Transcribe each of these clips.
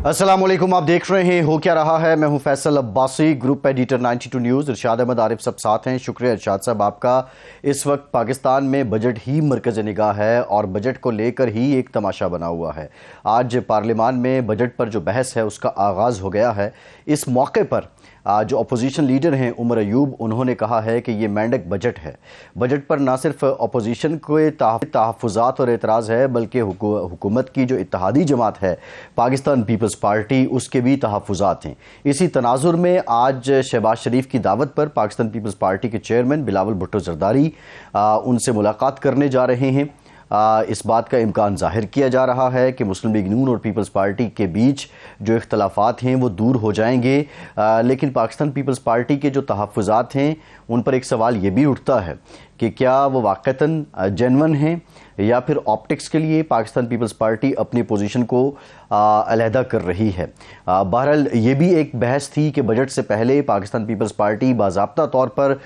अस्सलाम वालेकुम, आप देख रहे हैं हो क्या रहा है। मैं हूं Faisal Abbasi, group editor 92 news. Irshad Ahmed Arif सब साथ हैं। शुक्रिया इरशाद साहब आपका। इस वक्त पाकिस्तान में बजट ही मरकज़ निगाह है और बजट को लेकर ही एक तमाशा बना हुआ है। आज पार्लियामान में बजट पर जो बहस है उसका आगाज़ हो गया है। इस मौके पर जो अपोजिशन लीडर हैं उमर अयूब, उन्होंने कहा है कि ये मेंढक बजट है। बजट पर ना सिर्फ अपोजिशन के तहफ़्फ़ुज़ात और एतराज़ है बल्कि हुकूमत की जो इत्तेहादी जमात है पाकिस्तान पीपल्स पार्टी, उसके भी तहफ़्फ़ुज़ात हैं। इसी तनाजुर में आज शहबाज शरीफ की दावत पर पाकिस्तान पीपल्स पार्टी के चेयरमैन बिलावल भुट्टो ज़रदारी उनसे मुलाकात करने जा रहे हैं। इस बात का इम्कान ज़ाहिर किया जा रहा है कि मुस्लिम लीग नून और पीपल्स पार्टी के बीच जो इख्तलाफात हैं वो दूर हो जाएंगे। लेकिन पाकिस्तान पीपल्स पार्टी के जो तहफ़्फ़ुज़ात हैं उन पर एक सवाल ये भी उठता है कि क्या वो वाक़तन जेन्युइन हैं या फिर ऑप्टिक्स के लिए पाकिस्तान पीपल्स पार्टी अपनी पोजीशन को अलहदा कर रही है। बहरहाल ये भी एक बहस थी कि बजट से पहले पाकिस्तान पीपल्स पार्टी बाज़ाब्ता तौर पर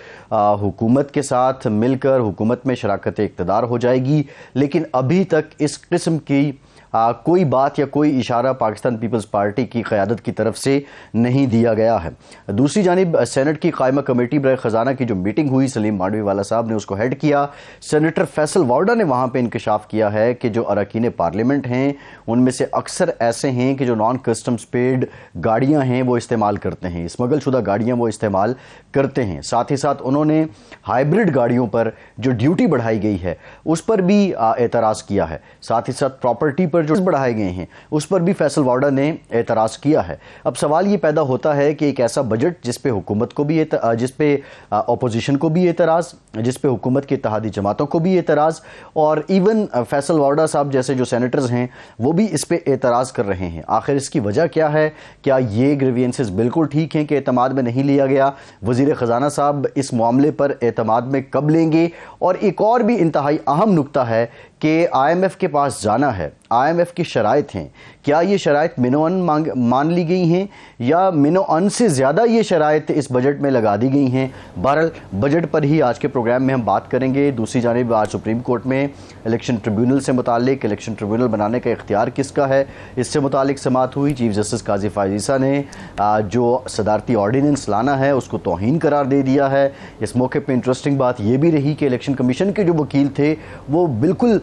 हुकूमत के साथ मिलकर हुकूमत में शराकत इक़्तिदार हो जाएगी, लेकिन अभी तक इस किस्म की कोई बात या कोई इशारा पाकिस्तान पीपल्स पार्टी की क़यादत की तरफ से नहीं दिया गया है। दूसरी जानिब सेनेट की कायमा कमेटी बराए ख़जाना की जो मीटिंग हुई, सलीम मांडवी वाला साहब ने उसको हेड किया। सेनेटर फैसल वार्डा ने वहाँ पे इंकशाफ किया है कि जो अरकान पार्लियामेंट हैं उनमें से अक्सर ऐसे हैं कि जो नॉन कस्टम्स पेड गाड़ियाँ हैं वो इस्तेमाल करते हैं, स्मगल शुदा गाड़ियाँ वो इस्तेमाल करते हैं। साथ ही साथ उन्होंने हाइब्रिड गाड़ियों पर जो ड्यूटी बढ़ाई गई है उस पर भी एतराज़ किया है। साथ ही साथ प्रॉपर्टी पर जो बढ़ाए गए हैं उस पर भी फैसल वार्डा ने एतराज़ किया है। अब सवाल ये पैदा होता है कि एक ऐसा बजट जिस पे हुकूमत को भी जिस पे अपोजिशन को भी एतराज़, जिस पे हुकूमत की इत्तेहादी जमातों को भी एतराज़ और इवन फैसल वार्डा साहब जैसे जो सेनेटर्स हैं वो भी इस पे एतराज़ कर रहे हैं। आखिर इसकी वजह क्या है? क्या ये ग्रीवियंसेस बिल्कुल ठीक हैं कि एतमाद में नहीं लिया गया? वज़ीर ख़जाना साहब इस मामले पर एतमाद में कब लेंगे? और एक और भी इंतहाई अहम नुक्ता है कि IMF के पास जाना है, IMF की शराइत हैं, क्या ये शराइत मिनोअन मान ली गई हैं या मिनोअन से ज़्यादा ये शराइत इस बजट में लगा दी गई हैं? बहरहाल बजट पर ही आज के प्रोग्राम में हम बात करेंगे। दूसरी जानिब आज सुप्रीम कोर्ट में इलेक्शन ट्रिब्यूनल से मुतालिक इलेक्शन ट्रिब्यूनल बनाने का इख्तियार किसका है, इससे मुतालिक समाअत हुई। चीफ जस्टिस काजी फ़ायज़ ईसा ने जो सदारती ऑर्डीनेंस लाना है उसको तौहीन करार दे दिया है। इस मौके पर इंटरेस्टिंग बात यह भी रही कि इलेक्शन कमीशन के जो वकील थे वो बिल्कुल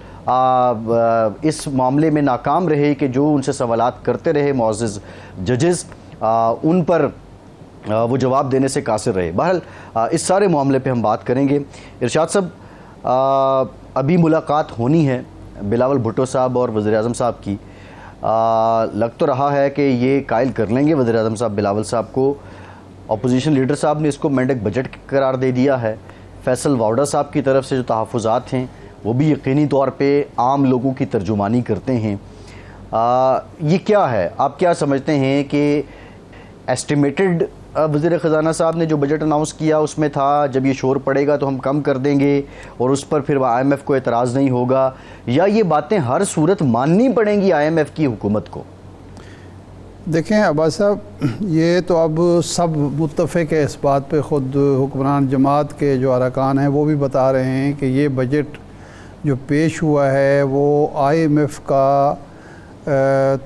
इस मामले में नाकाम रहे कि जो उनसे सवालात करते रहे मुअज़्ज़ज़ जजेस उन पर वो जवाब देने से कासिर रहे। बहरहाल इस सारे मामले पे हम बात करेंगे। इरशाद साहब, अभी मुलाकात होनी है बिलावल भुट्टो साहब और वज़ीर-ए-आज़म साहब की। लग तो रहा है कि ये कायल कर लेंगे वज़ीर-ए-आज़म साहब बिलावल साहब को। अपोजिशन लीडर साहब ने इसको मेंढक बजट करार दे दिया है। फैसल वार्डा साहब की तरफ से जो तहफ़्फ़ुज़ात हैं वो भी यकीनी तौर पे आम लोगों की तर्जुमानी करते हैं। ये क्या है, आप क्या समझते हैं कि एस्टिमेटेड वज़ीर ख़जाना साहब ने जो बजट अनाउंस किया उसमें था जब ये शोर पड़ेगा तो हम कम कर देंगे और उस पर फिर IMF को एतराज़ नहीं होगा, या ये बातें हर सूरत माननी पड़ेंगी IMF की हुकूमत को? देखें अब्बास साहब, ये तो अब सब मुत्तफ़िक़ है इस बात पे, ख़ुद हुक्मरान जमात के जो अरकान हैं वो भी बता रहे हैं कि ये बजट जो पेश हुआ है वो IMF का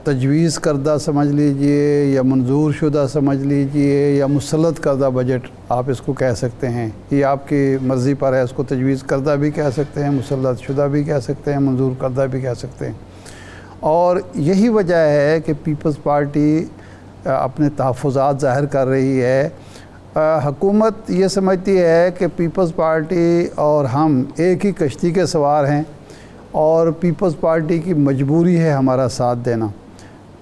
तजवीज़ करदा समझ लीजिए या मंजूर शुदा समझ लीजिए या मुसल्लत करदा बजट आप इसको कह सकते हैं। ये आपकी मर्ज़ी पर है, इसको तजवीज़ करदा भी कह सकते हैं, मुसल्लत शुदा भी कह सकते हैं, मंजूर करदा भी कह सकते हैं। और यही वजह है कि पीपल्स पार्टी अपने तहफ़्फ़ुज़ात ज़ाहिर कर रही है। हुकूमत ये समझती है कि पीपल्स पार्टी और हम एक ही कश्ती के सवार हैं और पीपल्स पार्टी की मजबूरी है हमारा साथ देना।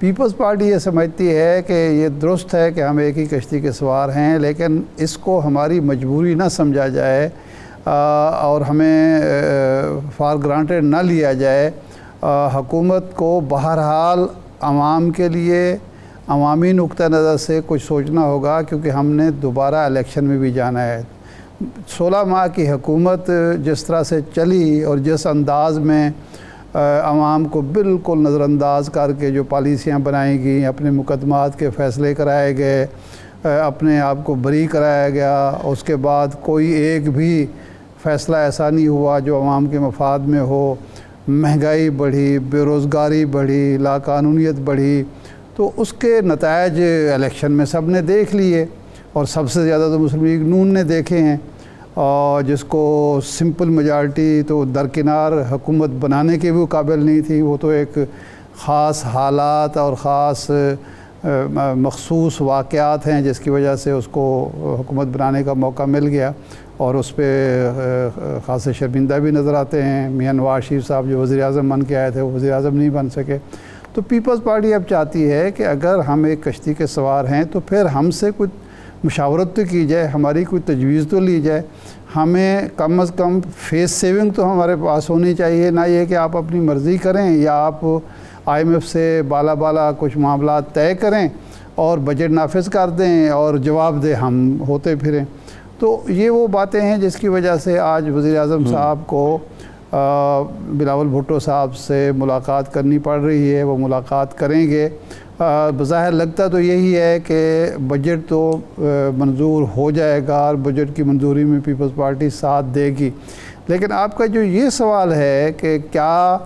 पीपल्स पार्टी ये समझती है कि ये दुरुस्त है कि हम एक ही कश्ती के सवार हैं, लेकिन इसको हमारी मजबूरी ना समझा जाए और हमें फॉर ग्रांटेड ना लिया जाए। हुकूमत को बहरहाल आवाम के लिए अवामी नुक्ता नज़र से कुछ सोचना होगा, क्योंकि हमने दोबारा इलेक्शन में भी जाना है। 16 माह की हुकूमत जिस तरह से चली और जिस अंदाज़ में आवाम को बिल्कुल नज़रअंदाज करके जो पॉलिसियाँ बनाई गई, अपने मुकदमात के फ़ैसले कराए गए, अपने आप को बरी कराया गया, उसके बाद कोई एक भी फ़ैसला ऐसा नहीं हुआ जो आवाम के मफाद में हो। महंगाई बढ़ी, बेरोज़गारी बढ़ी, लाकानूनियत बढ़ी, तो उसके नतायज इलेक्शन में सब ने देख लिए, और सबसे ज़्यादा तो मुस्लिम लीग नून ने देखे हैं, और जिसको सिंपल मेजॉरिटी तो दरकिनार हुकूमत बनाने के भी वो काबिल नहीं थी। वो तो एक ख़ास हालात और ख़ास मखसूस वाक़यात हैं जिसकी वजह से उसको हुकूमत बनाने का मौका मिल गया, और उस पर ख़ास शर्मिंदा भी नज़र आते हैं। मियां नवाज शरीफ साहब जो वज़ीर आज़म बन के आए थे वो वज़ीर आज़म नहीं बन सके। तो पीपल्स पार्टी अब चाहती है कि अगर हम एक कश्ती के सवार हैं तो फिर हमसे कुछ मुशावरत तो की जाए, हमारी कोई तजवीज़ तो ली जाए। हमें कम से कम फेस सेविंग तो हमारे पास होनी चाहिए, ना ये कि आप अपनी मर्ज़ी करें या आप IMF से बाला बाला कुछ मामला तय करें और बजट नाफिज कर दें और जवाब दे हम होते फिरें। तो ये वो बातें हैं जिसकी वजह से आज वज़ीर आज़म साहब को बिलावल भुट्टो साहब से मुलाकात करनी पड़ रही है। वो मुलाकात करेंगे। बज़ाहिर लगता तो यही है कि बजट तो मंजूर हो जाएगा और बजट की मंजूरी में पीपल्स पार्टी साथ देगी, लेकिन आपका जो ये सवाल है कि क्या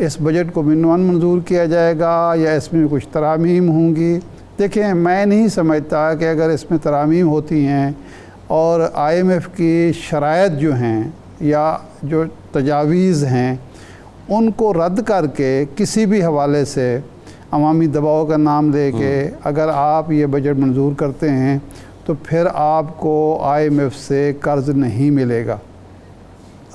इस बजट को मिनवन मंजूर किया जाएगा या इसमें कुछ तरामीम होंगी। देखें, मैं नहीं समझता कि अगर इसमें तरामीम होती हैं और IMF की शराइत जो हैं या जो तजावीज़ हैं उनको रद्द करके किसी भी हवाले से अवामी दबाव का नाम लेके अगर आप ये बजट मंजूर करते हैं तो फिर आपको IMF से कर्ज़ नहीं मिलेगा।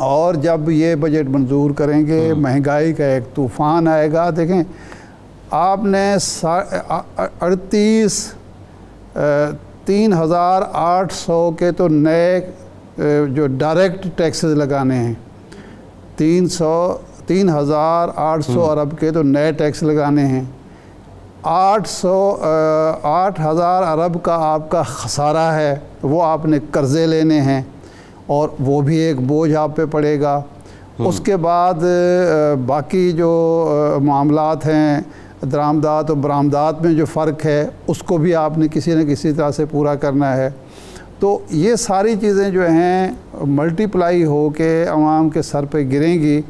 और जब ये बजट मंजूर करेंगे महंगाई का एक तूफ़ान आएगा। देखें, आपने 3,800 के तो नए जो डायरेक्ट टैक्सेस लगाने हैं, 3,800 अरब के तो नए टैक्स लगाने हैं। 8,000 अरब का आपका खसारा है, वो आपने कर्ज़े लेने हैं और वो भी एक बोझ आप पे पड़ेगा। उसके बाद बाकी जो मामलात हैं, दरामदात और बरामदात में जो फ़र्क है उसको भी आपने किसी न किसी तरह से पूरा करना है। तो ये सारी चीज़ें जो हैं मल्टीप्लाई हो के अवाम के सर पे गिरेंगी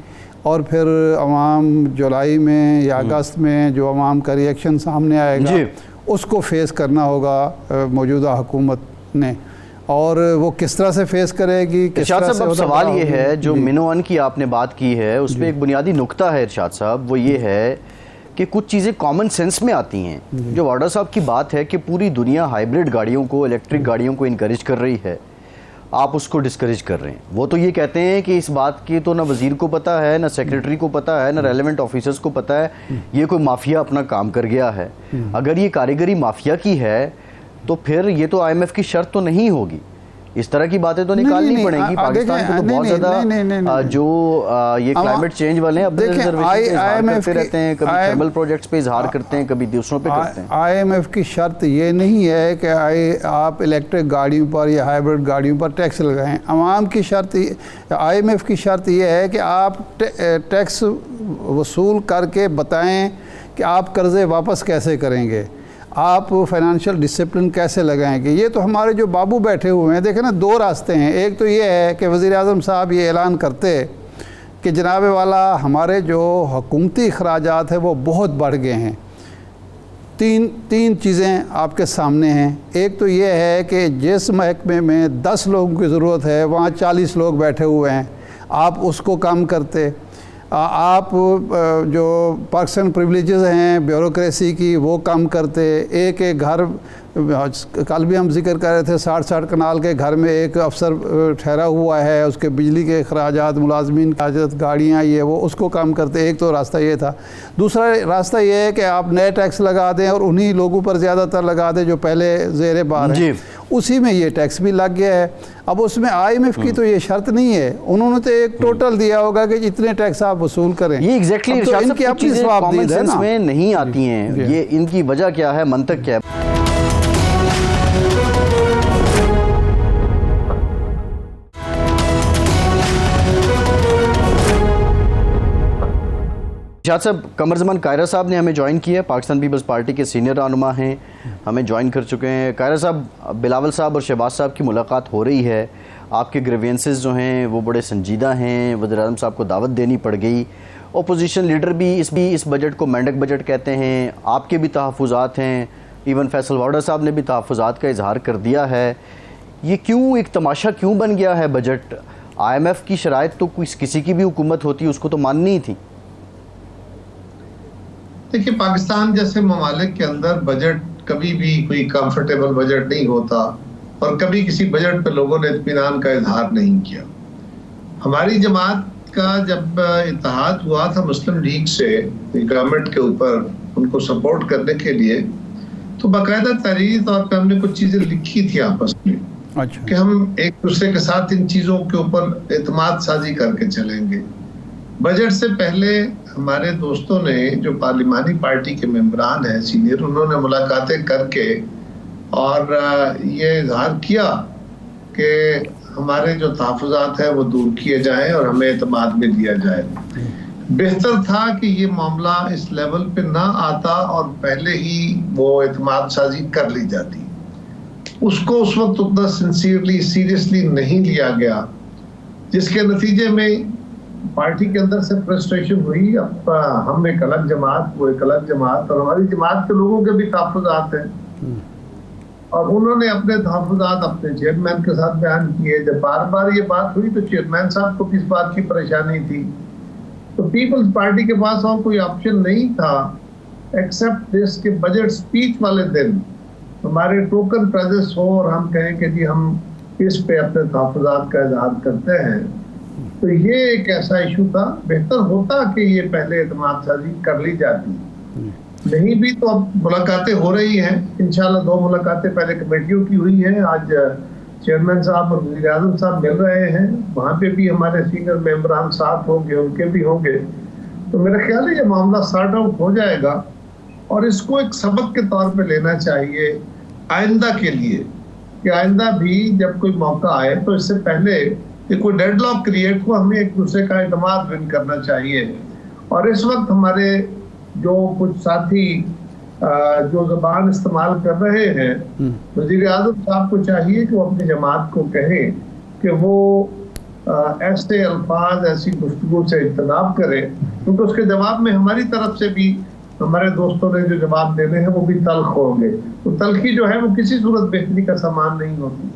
और फिर अवाम जुलाई में या अगस्त में जो अवाम का रिएक्शन सामने आएगा उसको फेस करना होगा मौजूदा हुकूमत ने, और वो किस तरह से फेस करेगी। इरशाद साहब, अब सवाल ये है, जो मिनवन की आपने बात की है उस पर एक बुनियादी नुक्ता है इरशाद साहब, वो ये है कि कुछ चीज़ें कॉमन सेंस में आती हैं। जो वाडा साहब की बात है कि पूरी दुनिया हाइब्रिड गाड़ियों को, इलेक्ट्रिक गाड़ियों को इनकरेज कर रही है, आप उसको डिस्करेज कर रहे हैं। वो तो ये कहते हैं कि इस बात की तो ना वज़ीर को पता है, ना सेक्रेटरी को पता है, ना रेलेवेंट ऑफिसर्स को पता है, ये कोई माफिया अपना काम कर गया है। अगर ये कारीगरी माफिया की है तो फिर ये तो IMF की शर्त तो नहीं होगी। इस तरह की बातें तो निकालनी पड़ेंगी। पाकिस्तान को तो बहुत ज़्यादा जो ये क्लाइमेट चेंज वाले हैं अपने रिजर्वेशन करते रहते हैं, कभी थर्मल प्रोजेक्ट्स पे इजहार करते हैं, कभी दूसरों पे करते हैं। IMF की शर्त ये नहीं है कि आप इलेक्ट्रिक गाड़ियों पर या हाइब्रिड गाड़ियों पर टैक्स लगाएं। अवाम की शर्त, IMF की शर्त ये है कि आप टैक्स वसूल करके बताएं कि आप कर्ज़े वापस कैसे करेंगे, आप फाइनेंशियल डिसिप्लिन कैसे लगाएंगे। ये तो हमारे जो बाबू बैठे हुए हैं, देखें ना, दो रास्ते हैं। एक तो ये है कि वज़ीर आज़म साहब ये ऐलान करते कि जनाब वाला हमारे जो हुकूमती अखराजात है वो बहुत बढ़ गए हैं। तीन चीज़ें आपके सामने हैं। एक तो ये है कि जिस महकमे में 10 लोगों की ज़रूरत है वहाँ 40 लोग बैठे हुए हैं, आप उसको कम करते। आप जो पर्क्स एंड प्रिविलेजेस हैं ब्यूरोक्रेसी की वो कम करते। एक घर, कल भी हम जिक्र कर रहे थे, 60 कनाल के घर में एक अफसर ठहरा हुआ है, उसके बिजली के अखराजात, मुलाजमीन की गाड़ियाँ, ये वो, उसको कम करते। एक तो रास्ता ये था। दूसरा रास्ता ये है कि आप नए टैक्स लगा दें और उन्हीं लोगों पर ज़्यादातर लगा दें जो पहले ज़ेरे बार हैं, उसी में ये टैक्स भी लग गया है। अब उसमें IMF की तो ये शर्त नहीं है, उन्होंने तो एक टोटल दिया होगा कि जितने टैक्स आप वसूल करें। ये एग्जैक्टली तो इनकी अपनी कॉमन सेंस में नहीं आती हैं। ये इनकी वजह क्या है, मंतक क्या है? इरशाद साहब, कमर ज़मान कायरा साहब ने हमें ज्वाइन किया है, पाकिस्तान पीपल्स पार्टी के सीनियर रहनुमा हैं, हमें ज्वाइन कर चुके हैं। कायरा साहब, बिलावल साहब और शहबाज साहब की मुलाकात हो रही है। आपके ग्रीवेंसेस जो हैं वो बड़े संजीदा हैं, वज़ीर आज़म साहब को दावत देनी पड़ गई ओपोजिशन लीडर भी इस बजट को मेंढक बजट कहते हैं, आपके भी तहफ़्फ़ुज़ात हैं, इवन फैसल वाडा साहब ने भी तहफ़्फ़ुज़ात का इजहार कर दिया है। ये क्यों एक तमाशा क्यों बन गया है बजट? IMF की शराइत तो किसी की भी हुकूमत होती उसको तो माननी ही थी। देखिए, पाकिस्तान जैसे ममालिक के अंदर बजट कभी भी कोई कंफर्टेबल बजट नहीं होता और कभी किसी बजट पे लोगों ने इत्मीनान का इजहार नहीं किया। हमारी जमात का जब इत्तेहाद हुआ था मुस्लिम लीग से गवर्नमेंट के ऊपर उनको सपोर्ट करने के लिए, तो बाकायदा तहरीरी तौर पे हमने कुछ चीजें लिखी थी आपस में। अच्छा। कि हम एक दूसरे के साथ इन चीजों के ऊपर एतमाद साजी करके चलेंगे। बजट से पहले हमारे दोस्तों ने, जो पार्लिमानी पार्टी के मेंबरान हैं सीनियर, उन्होंने मुलाकातें करके और ये इजहार किया कि हमारे जो तहफ़्फ़ुज़ात हैं वो दूर किए जाएं और हमें एतमाद में लिया जाए। बेहतर था कि ये मामला इस लेवल पे ना आता और पहले ही वो एतमाद साजी कर ली जाती। उसको उस वक्त उतना सिंसियरली सीरियसली नहीं लिया गया, जिसके नतीजे में पार्टी के अंदर से फ्रस्ट्रेशन हुई। अब हम एक अलग जमात, वो एक अलग जमात, और हमारी जमात के लोगों के भी तहफ़्फ़ुज़ात हैं और उन्होंने अपने तहफ़्फ़ुज़ात अपने चेयरमैन के साथ बयान किए। जब बार बार ये बात हुई तो चेयरमैन साहब को किस बात की परेशानी थी, तो पीपल्स पार्टी के पास और कोई ऑप्शन नहीं था एक्सेप्ट दिस के बजट स्पीच वाले दिन हमारे टोकन प्रेजेंस हो और हम कहें कि जी हम इस पे अपने तहफ़्फ़ुज़ात का इज़हार करते हैं। तो ये एक ऐसा इशू था। बेहतर होता कि ये पहले एतमाद साजी कर ली जाती, नहीं भी तो अब मुलाकातें हो रही हैं। इंशाल्लाह 2 मुलाकातें पहले कमेटियों की हुई हैं, आज चेयरमैन साहब और वज़ीर आज़म साहब मिल रहे हैं, वहाँ पे भी हमारे सीनियर मेंबरान साथ होंगे, उनके भी होंगे। तो मेरा ख्याल है ये मामला सॉर्ट आउट हो जाएगा और इसको एक सबक के तौर पे लेना चाहिए आइंदा के लिए, कि आइंदा भी जब कोई मौका आए तो इससे पहले कि कोई डेडलॉक क्रिएट हो, हमें एक दूसरे का एतमाद विन करना चाहिए। और इस वक्त हमारे जो कुछ साथी जो ज़बान इस्तेमाल कर रहे हैं, वज़ीर आज़म साहब को चाहिए कि वो अपनी जमात को कहें कि वो ऐसे अल्फाज, ऐसी गुफ्तगू से इज्तनाब करें, क्योंकि उसके जवाब में हमारी तरफ से भी हमारे दोस्तों ने जो जवाब देने हैं वो भी तल्ख होंगे। तो तल्खी जो है वो किसी सूरत बेहतरी का सामान नहीं होती।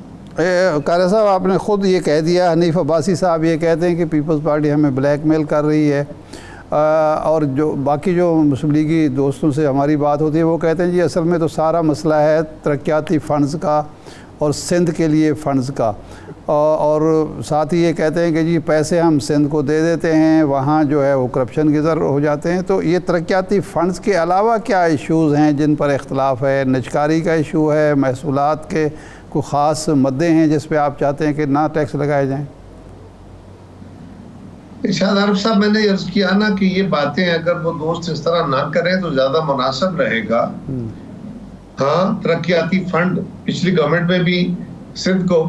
कारी साहब, आपने ख़ुद ये कह दिया, हनीफ अब्बासी साहब ये कहते हैं कि पीपल्स पार्टी हमें ब्लैकमेल कर रही है, और जो बाकी जो मुस्लिम लीगी दोस्तों से हमारी बात होती है वो कहते हैं जी असल में तो सारा मसला है तरक्याती फ़ंड्स का और सिंध के लिए फ़ंड्स का, और साथ ही ये कहते हैं कि जी पैसे हम सिंध को दे देते हैं, वहाँ जो है वो करप्शन गिज़र हो जाते हैं। तो ये तरक्याती फ़ंड्स के अलावा क्या इश्यूज़ हैं जिन पर इख्तलाफ है? निजकारी का इशू है, महसूलात के कोई ख़ास मद्दे हैं जिस पे आप चाहते हैं कि ना टैक्स लगाए जाएं? इरशाद आरिफ साहब, मैंने अर्ज किया ना कि ये बातें अगर वो दोस्त इस तरह ना करें तो ज्यादा मुनासिब रहेगा। हाँ, तरक्याती फंड पिछली गवर्नमेंट में भी सिंध को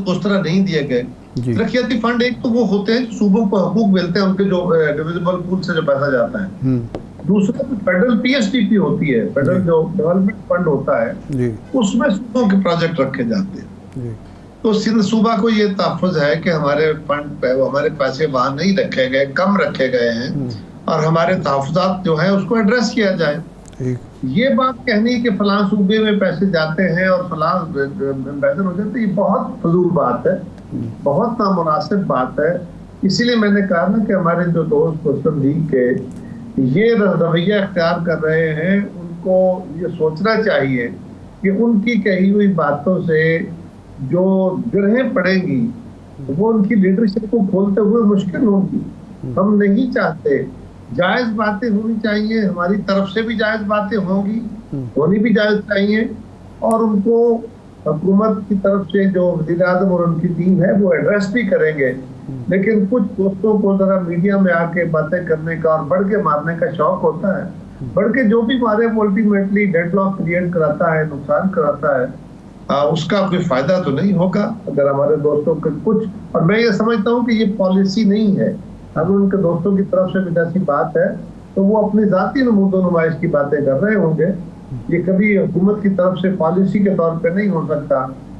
उस तरह नहीं दिए गए। तरक्याती फंड एक तो वो होते हैं सूबों को हकूक मिलते हैं, उनके जो डिविजिबल पूल से जो पैसा जाता है। दूसरा फेडरल PSDP होती है, फेडरल जो डेवलपमेंट फंड होता है, उसमें सूबों के प्रोजेक्ट रखे जाते हैं। तो सिंध सूबा को ये तहफ़्फ़ुज़ है कि हमारे फंड, हमारे पैसे वहां नहीं रखे गए, कम रखे गए हैं और हमारे तहफ़्फ़ुज़ात जो है उसको एड्रेस किया जाए। ये बात कहनी कि फलां सूबे में पैसे जाते हैं और फलां बेहतर हो जाते, ये बहुत फजूल बात है, बहुत नामुनासिब बात है। इसीलिए मैंने कहा ना कि हमारे जो दोस्त मुस्लिम लीग के ये रवैया इख्तियार कर रहे हैं, उनको ये सोचना चाहिए कि उनकी कही हुई बातों से जो गिरहें पड़ेंगी वो उनकी लीडरशिप को खोलते हुए मुश्किल होगी। हम नहीं चाहते, जायज़ बातें होनी चाहिए, हमारी तरफ से भी जायज़ बातें होंगी, होनी भी जायज़ चाहिए, और उनको हुकूमत की तरफ से जो वज़ीर आज़म और उनकी टीम है वो एड्रेस भी करेंगे। लेकिन कुछ दोस्तों को जरा मीडिया में आके बातें करने का और बढ़ के मारने का शौक होता है। बढ़ के जो भी मारे वो अल्टीमेटली डेडलॉक क्रिएट कराता है, नुकसान कराता है, उसका कोई फायदा तो नहीं होगा। अगर हमारे दोस्तों के कुछ, और मैं ये समझता हूँ कि ये पॉलिसी नहीं है, अगर उनके दोस्तों की तरफ से भी ऐसी बात है तो वो अपनी जाती नमूदो नुमाइश की बातें कर रहे होंगे। ये कभी हुकूमत की तरफ से पॉलिसी के तौर पे नहीं हो सकता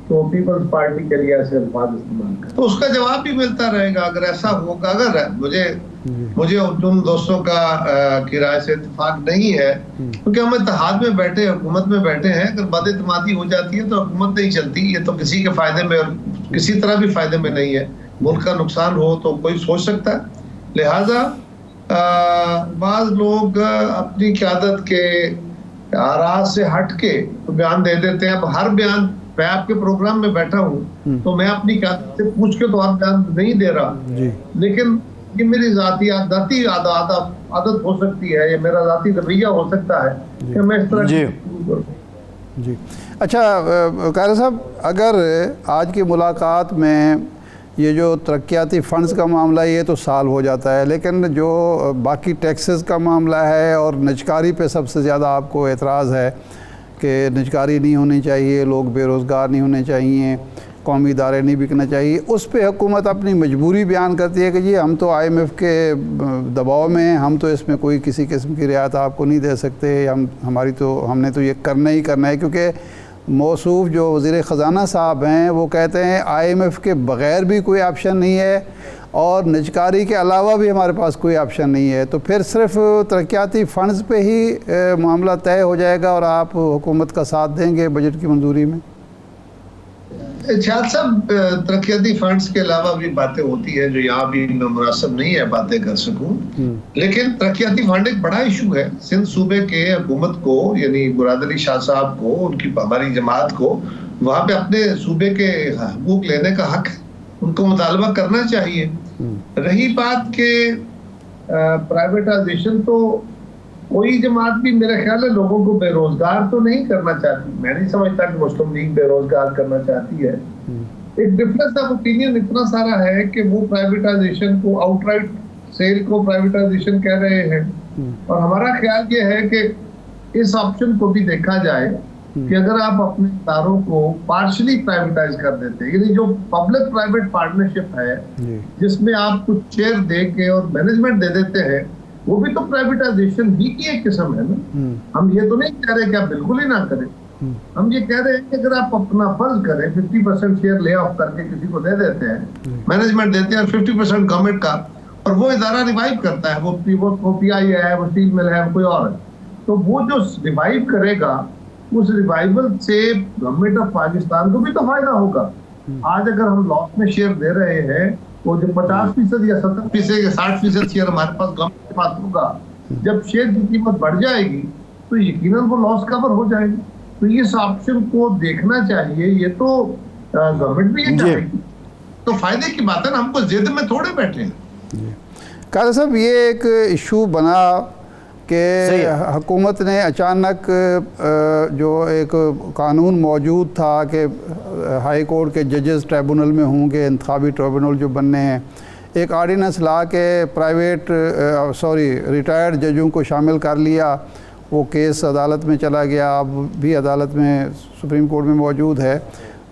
तो पीपल्स पार्टी के लिए ऐसे अल्फाज इस्तेमाल कर, तो उसका जवाब भी मिलता रहेगा अगर ऐसा होगा। अगर मुझे उन दोस्तों की राय से इत्तेफाक नहीं है, क्योंकि हम इत्तेहाद में बैठे, हुकूमत में बैठे हैं। अगर बदइत्तेमादी हो जाती है तो हुकूमत नहीं चलती। ये तो किसी के फायदे में और किसी तरह भी फायदे में नहीं है। मुल्क का नुकसान हो तो कोई सोच सकता है। लिहाजा बाज लोग अपनी क़यादत के आरा से हट के तो बयान दे देते हैं। अब हर बयान, मैं आपके प्रोग्राम में बैठा हूँ तो मैं अपनी क़यादत से पूछ के तो आप बयान नहीं दे रहा, लेकिन ये मेरी जाती आदत हो सकती है, ये मेरा जाती रवैया हो सकता है कि मैं इस तरह जी। अच्छा कारी साहब, अगर आज की मुलाकात में ये जो तरक्याती फ़ंड्स का मामला, ये तो साल हो जाता है, लेकिन जो बाकी टैक्सेस का मामला है और निजकारी पे सबसे ज़्यादा आपको एतराज़ है कि निजकारी नहीं होनी चाहिए, लोग बेरोज़गार नहीं होने चाहिए, कौमी इदारे नहीं बिकना चाहिए, उस पर हुकूमत अपनी मजबूरी बयान करती है कि जी हम तो IMF के दबाव में हैं, हम तो इसमें कोई किसी किस्म की रियायत आपको नहीं दे सकते, हमने तो ये करना ही करना है। क्योंकि मौसूफ जो वज़ीर ख़ज़ाना साहब हैं वो कहते हैं IMF के बग़ैर भी कोई ऑप्शन नहीं है और निजकारी के अलावा भी हमारे पास कोई ऑप्शन नहीं है। तो फिर सिर्फ तरक्याती फ़ंड्स पे ही मामला तय हो जाएगा और आप हुकूमत का साथ देंगे बजट की मंजूरी में? शायद सब तरक्याती फंड्स के अलावा भी बातें होती हैं जो यहाँ भी मुनासिब नहीं है बातें कर सकूं, लेकिन तरक्याती फंड एक बड़ा इशू है। सिंध सूबे के हुकूमत को, यानी मुराद अली शाह साहब को, उनकी हमारी जमात को वहाँ पे अपने सूबे के हकूक लेने का हक, उनको मुतालबा करना चाहिए। रही बात के प्राइवेटाइजेशन, तो कोई जमात भी मेरा ख्याल है लोगों को बेरोजगार तो नहीं करना चाहती। मैं नहीं समझता कि मुस्लिम लीग बेरोजगार करना चाहती है। एक डिफरेंस ऑफ ओपिनियन इतना सारा है कि वो प्राइवेटाइजेशन को, आउटराइट सेल को प्राइवेटाइजेशन कह रहे हैं, और हमारा ख्याल ये है कि इस ऑप्शन को भी देखा जाए कि अगर आप अपने इदारों को पार्शली प्राइवेटाइज कर देते हैं, यानी जो पब्लिक प्राइवेट पार्टनरशिप है जिसमें आप कुछ शेयर दे के और मैनेजमेंट दे देते हैं, वो भी तो प्राइवेटाइजेशन ही की एक किस्म है ना। हम ये तो नहीं कह रहे कि आप बिल्कुल ही ना करें, हम ये कह रहे हैं कि अगर आप अपना फर्ज करें, 50% शेयर ले ऑफ करके किसी को दे देते हैं, मैनेजमेंट देते हैं, 50% गवर्नमेंट का, और वो इदारा रिवाइव करता है, वो PI है, वो स्टील मिल है, कोई और है, तो वो जो रिवाइव करेगा, उस रिवाइवल से गवर्नमेंट ऑफ पाकिस्तान को भी तो फायदा होगा। आज अगर हम लॉस में शेयर दे रहे हैं, वो जो 50% या 70% या 60% शेयर हमारे पास गवर्नमेंट के पास होगा, जब शेयर की कीमत बढ़ जाएगी तो यकीनन वो लॉस कवर हो जाएगी। तो इस ऑप्शन को देखना चाहिए, ये तो गवर्नमेंट भी ये चाहेगी, तो फायदे की बात है ना, हमको जिद में थोड़े बैठे हैं। कारी साहब, ये एक इशू बना कि हुकूमत ने अचानक जो एक कानून मौजूद था कि हाई कोर्ट के जजेस ट्रिब्यूनल में होंगे, इंतखाबी ट्रिब्यूनल जो बनने हैं, एक आर्डिनेंस ला के रिटायर्ड जजों को शामिल कर लिया। वो केस अदालत में चला गया, अब भी अदालत में सुप्रीम कोर्ट में मौजूद है।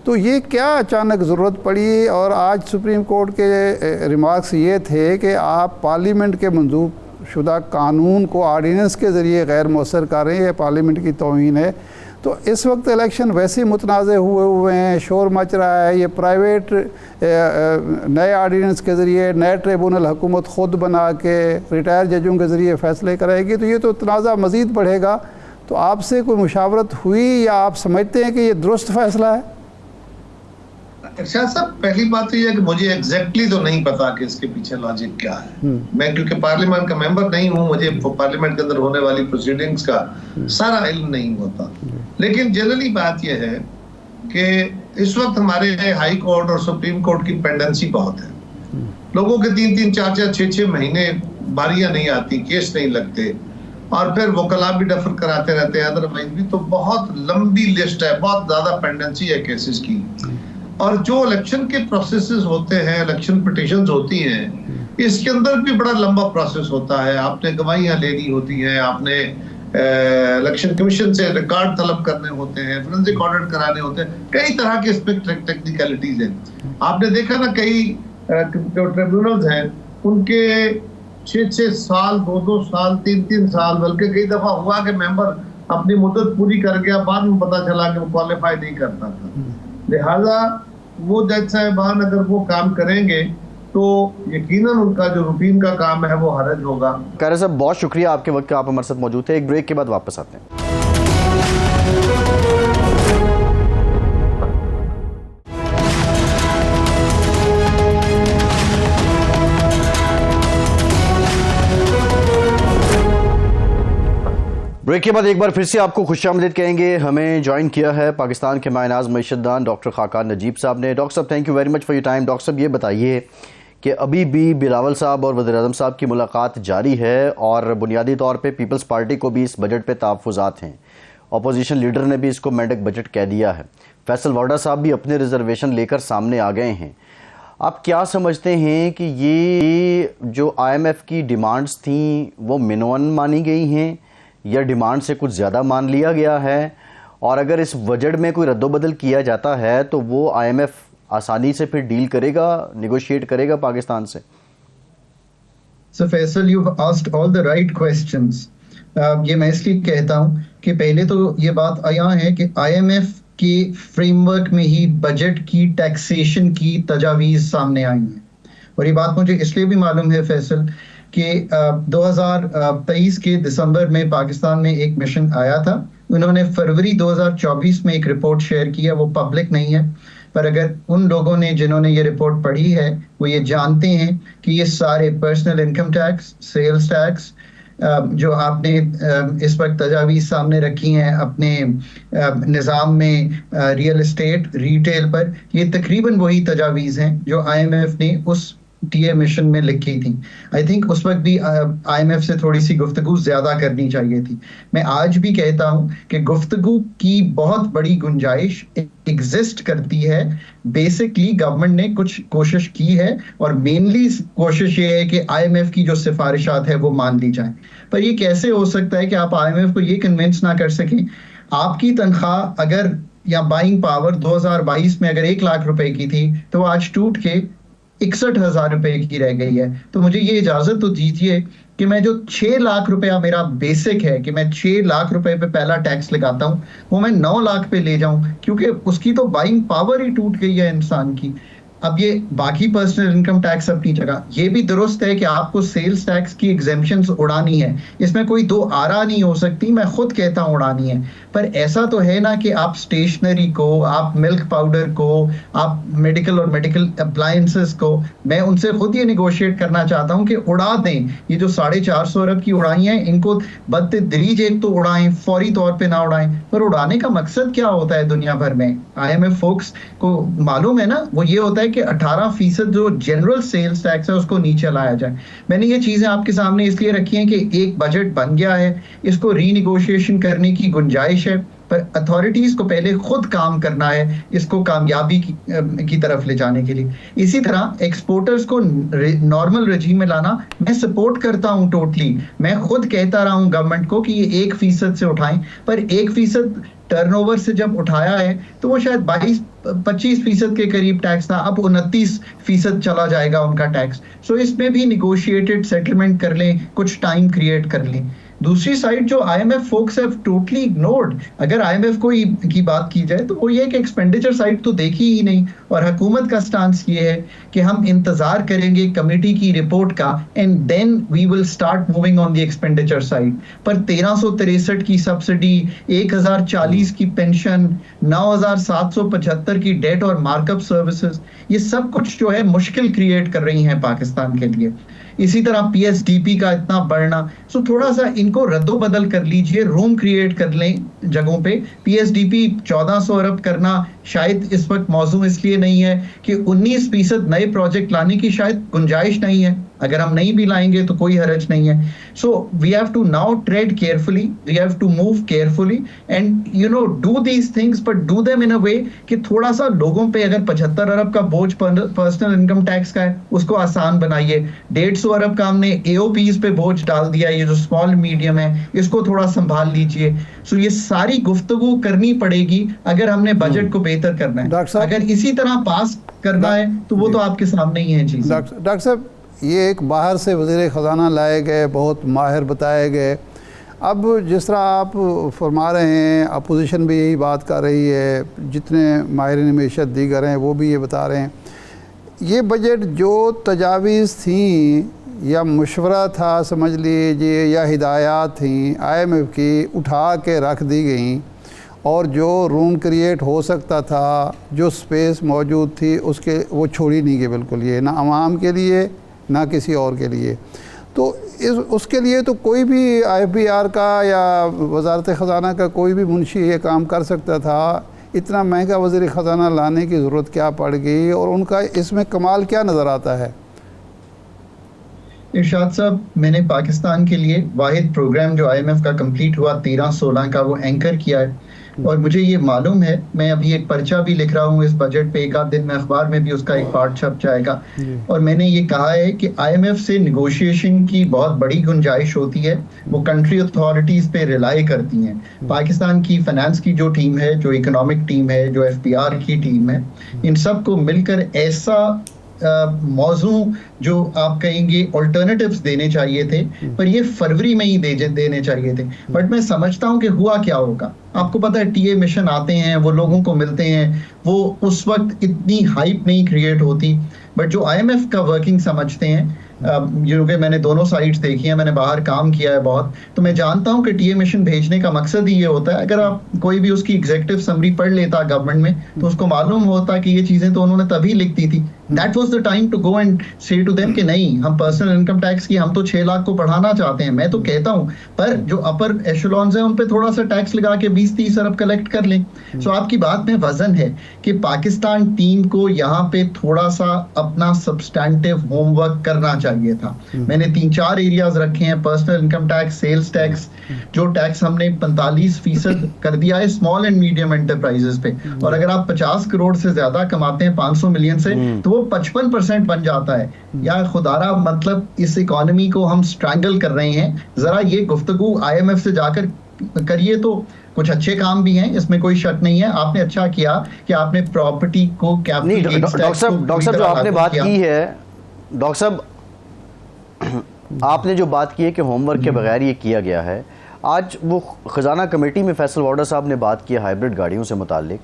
तो ये क्या अचानक ज़रूरत पड़ी? और आज सुप्रीम कोर्ट के रिमार्क्स ये थे कि आप पार्लियामेंट के मंजूर शुदा कानून को ऑर्डिनेंस के ज़रिए गैर मौसर कर रहे हैं, पार्लियामेंट की तौहीन है। तो इस वक्त इलेक्शन वैसे ही मुतनाज़े हुए हैं, शोर मच रहा है, ये प्राइवेट नए ऑर्डिनेंस के ज़रिए नए ट्रिब्यूनल हुकूमत ख़ुद बना के रिटायर जजों के ज़रिए फ़ैसले कराएगी, तो ये तो तनाज़ा मज़ीद बढ़ेगा। तो आपसे कोई मुशावरत हुई या आप समझते हैं कि ये दुरुस्त फ़ैसला है? शाह साहब, पहली बात तो यह है कि मुझे एग्जैक्टली तो नहीं पता कि इसके पीछे लॉजिक क्या है। मैं क्योंकि पार्लियामेंट का मेंबर नहीं हूं, मुझे पार्लियामेंट के अंदर होने वाली प्रोसीडिंग्स का सारा इल्म नहीं होता। लेकिन जनरली बात यह है कि इस वक्त हमारे हाई कोर्ट और सुप्रीम कोर्ट की पेंडेंसी बहुत है। लोगों के 3-3, 4-4, 6-6 महीने बारियां नहीं आती, केस नहीं लगते, और फिर वकला भी डफर कराते रहते हैं, अदरवाइज भी। तो बहुत लंबी लिस्ट है, बहुत ज्यादा पेंडेंसी है केसेस की। और जो इलेक्शन के प्रोसेसेस होते हैं, इलेक्शन पिटीशंस होती हैं, इसके अंदर भी बड़ा लंबा प्रोसेस होता है। आपने गवाहियां लेनी होती हैं, आपने इलेक्शन कमीशन से रिकॉर्ड तलब करने होते हैं, फोरेंसिक ऑडिट कराने होते हैं, कई तरह के इसमें टेक्निकलिटीज हैं। आपने देखा ना, कई जो ट्रिब्यूनल्स हैं उनके 6-6 साल, 2-2 साल, 3-3 साल, बल्कि कई दफा हुआ कि मेंबर अपनी मुद्दत पूरी कर गया, बाद में पता चला कि वो क्वालिफाई नहीं करता था। लिहाजा वो जज साहिबान अगर वो काम करेंगे तो यकीनन उनका जो रूटीन का काम है वो हरज होगा। कारी साहब बहुत शुक्रिया आपके वक्त का, आप हमारे साथ मौजूद थे। एक ब्रेक के बाद वापस आते हैं। ब्रेक के बाद एक बार फिर से आपको खुशामदीद कहेंगे। हमें ज्वाइन किया है पाकिस्तान के मायनाज मईशतदान डॉक्टर खाकान नजीब साहब ने। डॉक्टर साहब thank you very much for your time. Doctor साहब ये बताइए कि अभी भी बिलावल साहब और वज़ीर आज़म साहब की मुलाकात जारी है और बुनियादी तौर पे पीपल्स पार्टी को भी इस बजट पे तहफ़्फ़ुज़ात हैं। अपोजिशन लीडर ने भी इसको मेंढक बजट कह दिया है। फैसल वाडा साहब भी अपने रिजर्वेशन लेकर सामने आ गए हैं। आप क्या समझते हैं कि ये जो IMF की डिमांड्स थी वो मिनवन मानी गई हैं या डिमांड से कुछ ज़्यादा मान लिया गया है? और अगर इस बजट में कोई रद्दोबदल किया जाता है तो वो IMF आसानी से फिर डील करेगा, निगोशिएट करेगा पाकिस्तान से? So Faisal, you've asked all the right questions. ये मैं इसलिए कहता हूँ कि पहले तो ये बात यहाँ है कि IMF के फ्रेमवर्क में ही बजट की टैक्सेशन की तजावीज़ सामने आई हैं। और ये बात मुझे इसलिए भी मालूम है फैसल कि 2023 के दिसंबर में पाकिस्तान में एक मिशन आया था। उन्होंने फरवरी 2024 में एक रिपोर्ट शेयर की है, वो पब्लिक नहीं है, पर अगर उन लोगों ने जिन्होंने ये रिपोर्ट पढ़ी है वो ये जानते हैं कि ये सारे personal income tax, sales tax जो आपने इस वक्त तजावीज़ सामने रखी हैं अपने निज़ाम में रियल एस्टेट, रिटेल पर, ये तकरीबन वही तजावीज़ हैं जो IMF ने उस टीए मिशन में लिखी थी। आई थिंक उस वक्त भी IMF से थोड़ी सी गुफ्तगू ज्यादा करनी चाहिए थी। मैं आज भी कहता हूं कि गुफ्तगू की बहुत बड़ी गुंजाइश एग्जिस्ट करती है। बेसिकली गवर्नमेंट ने कुछ कोशिश की है और मेनली कोशिश ये है कि IMF की जो सिफारिशात है वो मान ली जाए। पर ये कैसे हो सकता है कि आप IMF को ये कन्विंस ना कर सकें? आपकी तनख्वाह अगर या बाइंग पावर 2022 में अगर 1 लाख रुपए की थी तो आज टूट के 61,000 रुपए की रह गई है। तो मुझे ये इजाजत तो दीजिए कि मैं जो 6 लाख रुपया मेरा बेसिक है कि मैं 6 लाख रुपए पे पहला टैक्स लगाता हूं वो मैं 9 लाख पे ले जाऊं, क्योंकि उसकी तो बाइंग पावर ही टूट गई है इंसान की। अब ये बाकी पर्सनल इनकम टैक्स अपनी जगह, ये भी दुरुस्त है कि आपको सेल्स टैक्स की एग्जेम्पशंस उड़ानी है, इसमें कोई दो आरा नहीं हो सकती, मैं खुद कहता हूं उड़ानी है। पर ऐसा तो है ना कि आप स्टेशनरी को, आप मिल्क पाउडर को, आप मेडिकल और मेडिकल अप्लायंसेस को, मैं उनसे खुद ये निगोशिएट करना चाहता हूं कि उड़ा दें। ये जो 450 अरब की उड़ाई हैं इनको बदतदरीज एक तो उड़ाएं, फौरी तौर पे ना उड़ाएं। पर उड़ाने का मकसद क्या होता है दुनिया भर में? IMF फोक्स को मालूम है ना, वो ये होता है कि 18% जो जनरल सेल्स टैक्स है उसको नीचे लाया जाए। मैंने ये चीजें आपके सामने इसलिए रखी हैं कि एक बजट बन गया है, इसको रीनिगोशिएशन करने की गुंजाइश है, पर अथॉरिटीज को पहले खुद काम करना है इसको कामयाबी की तरफ ले जाने के लिए। इसी तरह एक्सपोर्टर्स को नॉर्मल रजीम में लाना मैं सपोर्ट करता हूं टोटली। मैं खुद कहता रहा हूं गवर्नमेंट को कि ये 1% से उठाएं, पर 1% टर्नओवर से जब उठाया है तो वो शायद 22-25% के करीब टैक्स था, अब 29% चला जाएगा उनका टैक्स। सो इसमें भी निगोशिएटेड सेटलमेंट कर लें, कुछ टाइम क्रिएट कर लें। दूसरी साइड जो IMF folks have totally ignored, अगर IMF की बात की जाए तो वो ये कि एक्सपेंडिचर साइड तो देखी ही नहीं, और हुकूमत का स्टांस ये है कि हम इंतजार करेंगे कमेटी की रिपोर्ट का and then we will start moving on the expenditure side. पर 1363 की सब्सिडी, 1040 की पेंशन, 9775 की डेट और मार्कअप सर्विसेज, ये सब कुछ जो है मुश्किल क्रिएट कर रही हैं पाकिस्तान के लिए। इसी तरह PSDP का इतना बढ़ना, सो थोड़ा सा इनको रद्दो बदल कर लीजिए, रूम क्रिएट कर लें जगहों पे। PSDP 1400 अरब करना शायद इस वक्त मौजू इसलिए नहीं है कि 19% नए प्रोजेक्ट लाने की शायद गुंजाइश नहीं है, अगर हम नहीं भी लाएंगे तो कोई हरज नहीं है। So we have to now trade carefully, we have to move carefully and do these things, but do them in a way कि थोड़ा सा लोगों पे अगर 75 अरब का बोझ पर्सनल इनकम टैक्स का है उसको आसान बनाइए। 150 अरब का हमने AOPs पे बोझ डाल दिया, ये जो स्मॉल मीडियम है इसको थोड़ा संभाल लीजिए। सो ये सारी गुफ्तगू करनी पड़ेगी अगर हमने बजट को बेहतर करना है। अगर इसी तरह पास करना है तो वो तो आपके सामने ही है। जी डॉक्टर साहब, ये एक बाहर से वज़ीर ख़जाना लाए गए, बहुत माहिर बताए गए, अब जिस तरह आप फरमा रहे हैं, अपोजिशन भी यही बात कर रही है, जितने माहिरीन मईशत दीगर हैं वो भी ये बता रहे हैं, ये बजट जो तजावीज़ थी या मशवरा था समझ लीजिए या हिदायत थी IMF की, उठा के रख दी गई, और जो रूम क्रिएट हो सकता था, जो स्पेस मौजूद थी, उसके वो छोड़ी नहीं गई बिल्कुल, ये ना आवाम के लिए ना किसी और के लिए। तो उसके लिए तो कोई भी IFBR का या वजारत ख़जाना का कोई भी मुंशी ये काम कर सकता था। इतना महंगा वज़ीर ख़जाना लाने की ज़रूरत क्या पड़ गई, और उनका इसमें कमाल क्या नज़र आता है? इरशाद साहब, मैंने पाकिस्तान के लिए वाहिद प्रोग्राम जो IMF का कंप्लीट हुआ 13-16 का, वो एंकर किया है, और मुझे ये मालूम है, मैं अभी एक पर्चा भी लिख रहा हूँ इस बजट पे, एक आध दिन में अखबार में भी उसका एक पार्ट छप जाएगा, और मैंने ये कहा है कि IMF से निगोशिएशन की बहुत बड़ी गुंजाइश होती है, वो कंट्री अथॉरिटीज़ पे रिलाई करती हैं। पाकिस्तान की फाइनेंस की जो टीम है, जो इकोनॉमिक टीम है, जो FBR की टीम है, इन सब को मिलकर ऐसा मौजू जो आप कहेंगे ऑल्टरनेटिव्स देने चाहिए थे, पर ये फरवरी में ही देने चाहिए थे। बट मैं समझता हूं कि हुआ क्या होगा। आपको पता है TA मिशन आते हैं, वो लोगों को मिलते हैं, वो उस वक्त इतनी हाइप नहीं क्रिएट होती, बट जो IMF का वर्किंग समझते हैं, कि मैंने दोनों साइड्स देखी हैं, मैंने बाहर काम किया है बहुत, तो मैं जानता हूं कि TA मिशन भेजने का मकसद ही ये होता है। अगर आप कोई भी उसकी एग्जीक्यूटिव समरी पढ़ लेता गवर्नमेंट में, तो उसको मालूम होता कि ये चीजें तो उन्होंने तभी लिख दी थी। That was the time to go and say to them कि नहीं, हम पर्सनल इनकम टैक्स की हम तो 6 लाख को बढ़ाना चाहते हैं। मैं तो कहता हूं, पर जो अपर एशेलॉन्स हैं उन पे थोड़ा सा टैक्स लगा के 20-30 अरब कलेक्ट कर लें। सो आपकी बात में वजन है कि पाकिस्तान टीम को यहाँ पे थोड़ा सा अपना सब्सटैंटिव होमवर्क करना चाहिए था। मैंने 3-4 एरियाज रखे हैं, personal income tax, sales tax, जो टैक्स हमने 45% कर दिया है स्मॉल एंड मीडियम एंटरप्राइजेस पे, और अगर आप 50 करोड़ से ज्यादा कमाते हैं 500 मिलियन से, तो वो 55% बन जाता है। या खुदारा, मतलब इस इकोनॉमी को हम स्ट्रैंगल कर रहे हैं। जरा ये गुफ्तगू IMF से जाकर करिए, तो कुछ अच्छे काम भी हैं, इसमें कोई शक नहीं है। आपने अच्छा किया कि आपने प्रॉपर्टी को कैपिटल डॉक्टर साहब जो आपने बात की है, डॉक्टर साहब आपने जो बात की है कि होमवर्क के बगैर ये किया गया है, आज वो खजाना कमेटी में फैसल वाडा साहब ने बात की हाइब्रिड गाड़ियों से मुतालिक।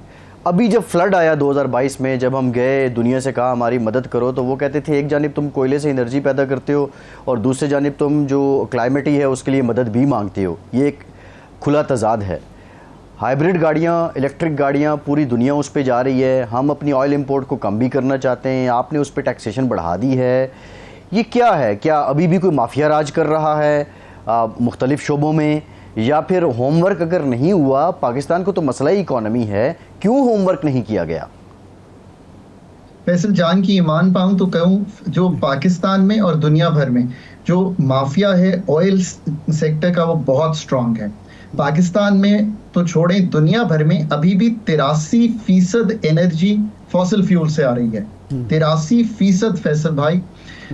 अभी जब फ्लड आया 2022 में, जब हम गए दुनिया से कहा हमारी मदद करो, तो वो कहते थे एक जानिब तुम कोयले से एनर्जी पैदा करते हो और दूसरी जानिब तुम जो क्लाइमेट ही है उसके लिए मदद भी मांगते हो। ये एक खुला तजाद है। हाइब्रिड गाड़ियाँ, इलेक्ट्रिक गाड़ियाँ, पूरी दुनिया उस पर जा रही है। हम अपनी ऑयल इंपोर्ट को कम भी करना चाहते हैं, आपने उस पर टैक्सेशन बढ़ा दी है। ये क्या है? क्या अभी भी कोई माफिया राज कर रहा है मुख्तलिफ शोबों में, या फिर होमवर्क अगर नहीं हुआ? पाकिस्तान को तो मसला ही इकॉनमी है, क्यों होमवर्क नहीं किया गया? फैसल जान की ईमान पाऊं तो कहूं, जो पाकिस्तान में और दुनिया भर में जो माफिया है ऑयल सेक्टर का, वो बहुत स्ट्रांग है। पाकिस्तान में तो छोड़ें, दुनिया भर में अभी भी 83% एनर्जी फॉसिल फ्यूल से आ रही है। 83% फैसल भाई।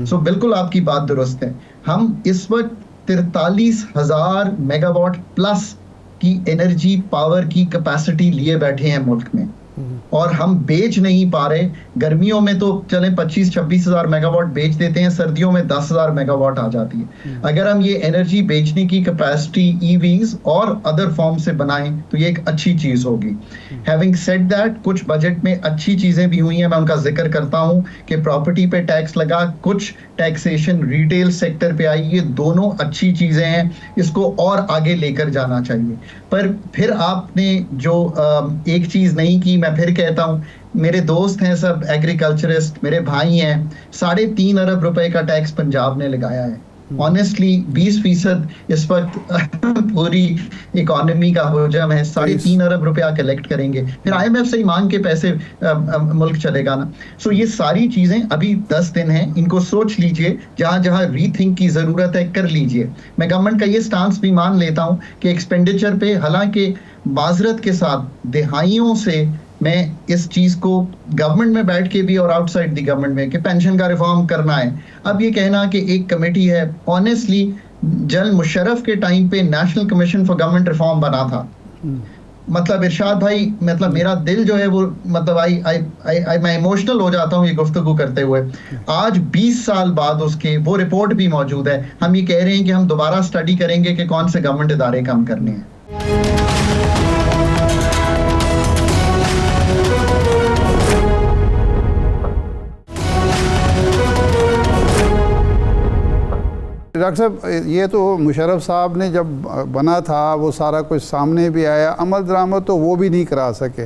सो बिल्कुल आपकी बात दुरुस्त है। हम इस वक्त 43,000 मेगावाट प्लस की एनर्जी पावर की कैपेसिटी लिए बैठे हैं मुल्क में, और हम बेच नहीं पा रहे। गर्मियों में तो चलें 25-26 हज़ार मेगावाट बेच देते हैं, सर्दियों में 10,000 मेगावाट आ जाती है। अगर हम ये एनर्जी बेचने की कैपेसिटी EVs और अदर फॉर्म से बनाएं तो ये एक अच्छी चीज होगी। हैविंग सेड दैट, कुछ बजट में अच्छी चीजें भी हुई हैं, मैं उनका जिक्र करता हूं कि प्रॉपर्टी पे टैक्स लगा, कुछ टैक्सेशन रिटेल सेक्टर पे आई, ये दोनों अच्छी चीजें हैं, इसको और आगे लेकर जाना चाहिए। पर फिर आपने जो एक चीज नहीं की, मैं फिर कहता हूं, मेरे दोस्त हैं सब एग्रीकल्चरिस्ट, मेरे भाई हैं, 3.5 अरब रुपए का टैक्स पंजाब ने लगाया है। ऑनेस्टली 20% इस वक्त पूरी इकोनॉमी का हुजम है। 3.5 अरब रुपया कलेक्ट करेंगे, फिर IMF से ही मांग के पैसे मुल्क चलेगा ना। सो ये सारी चीजें, अभी 10 दिन हैं, इनको सोच लीजिए, जहां जहां रीथिंक की जरूरत है कर लीजिए। मैं गवर्नमेंट का ये स्टांस भी मान लेता हूं कि एक्सपेंडिचर पे, हालांकि माजरत के साथ दिहाइयों से मैं इस चीज को गवर्नमेंट में बैठ के भी और आउटसाइड द गवर्नमेंट में कि पेंशन का रिफॉर्म करना है। अब ये कहना कि एक कमेटी है, ऑनेस्टली जनरल मुशर्रफ के टाइम पे national commission for government reform बना था, मतलब इरशाद भाई, मतलब मेरा दिल जो है वो मतलब मैं इमोशनल हो जाता हूँ ये गुफ्तगू करते हुए। आज 20 साल बाद उसके वो रिपोर्ट भी मौजूद है। हम ये कह रहे हैं कि हम दोबारा स्टडी करेंगे कि कौन से गवर्नमेंट इदारे काम करने हैं। डॉक्टर साहब, ये तो मुशर्रफ साहब ने जब बना था वो सारा कुछ सामने भी आया, अमल दरामद तो वो भी नहीं करा सके।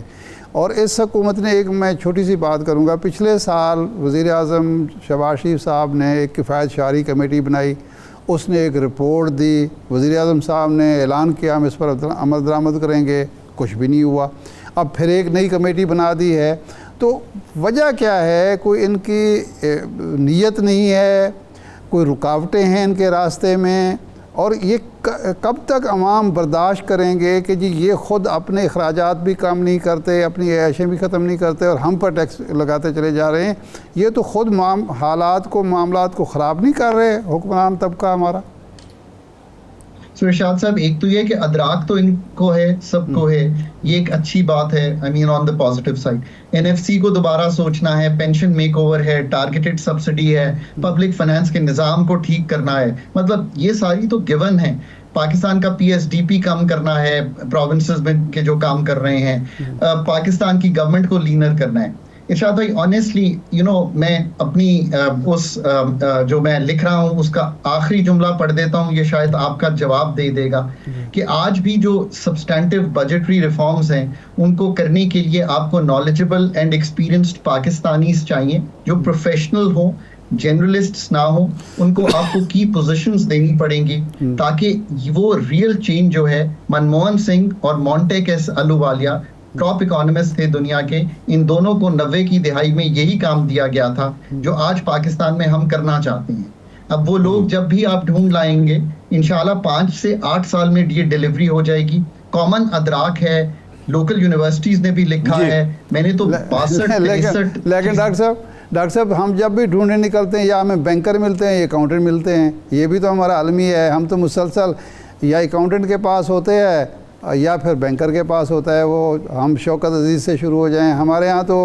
और इस हुकूमत ने, एक मैं छोटी सी बात करूँगा, पिछले साल वज़ीर आज़म शहबाज शरीफ साहब ने एक किफ़ायत शारी कमेटी बनाई, उसने एक रिपोर्ट दी, वज़ीर आज़म साहब ने ऐलान किया हम इस पर अमल दरामद करेंगे, कुछ भी नहीं हुआ। अब फिर एक नई कमेटी बना दी है, तो वजह क्या है? कोई इनकी नीयत नहीं है, कोई रुकावटें हैं इनके रास्ते में? और ये कब तक अवाम बर्दाश्त करेंगे कि जी ये ख़ुद अपने अखराजात भी कम नहीं करते, अपनी ऐशें भी ख़त्म नहीं करते और हम पर टैक्स लगाते चले जा रहे हैं? ये तो ख़ुद मामलात को ख़राब नहीं कर रहे हुक्मरान तबका हमारा? इरशाद साहब, एक तो ये कि अदराक तो इनको है, सबको है, ये एक अच्छी बात है। I mean on the positive side, NFC को दोबारा सोचना है, पेंशन मेकओवर है, टारगेटेड सब्सिडी है, पब्लिक फाइनेंस के निज़ाम को ठीक करना है, मतलब ये सारी तो गिवन है। पाकिस्तान का पीएसडीपी कम करना है, प्रोविंसेस में के जो काम कर रहे हैं, पाकिस्तान की गवर्नमेंट को लीनर करना है। इरशाद भाई, ऑनेस्टली मैं अपनी जो मैं लिख रहा हूँ उसका आखिरी जुमला पढ़ देता हूँ, ये शायद आपका जवाब दे देगा कि आज भी जो सब्सटैंटिव बजटरी रिफॉर्म्स हैं उनको करने के लिए आपको नॉलेजेबल एंड एक्सपीरियंस्ड पाकिस्तानीज चाहिए जो प्रोफेशनल हो, जनरलिस्ट्स ना हो। उनको आपको की पोजीशंस देनी पड़ेंगी ताकि वो रियल चेंज जो है, मनमोहन सिंह और Montek S Ahluwalia top economist थे दुनिया के, इन दोनों को 90 की दिहाई में यही काम दिया गया था जो आज पाकिस्तान में हम करना चाहते हैं। अब वो लोग जब भी आप ढूंढ लाएंगे, इंशाल्लाह 5 से 8 साल में ये डिलीवरी हो जाएगी। कॉमन अदराक है, लोकल यूनिवर्सिटीज ने भी लिखा है, मैंने तो 62-63। लेकिन डॉक्टर साहब, हम जब भी ढूंढने निकलते हैं या हमें बैंकर मिलते हैं या अकाउंटेंट मिलते हैं, ये भी तो हमारा आलमी है। हम तो मुसलसल या अकाउंटेंट के पास होते हैं या फिर बैंकर के पास होता है। वो हम शौकत अजीज़ से शुरू हो जाएं। हमारे यहाँ तो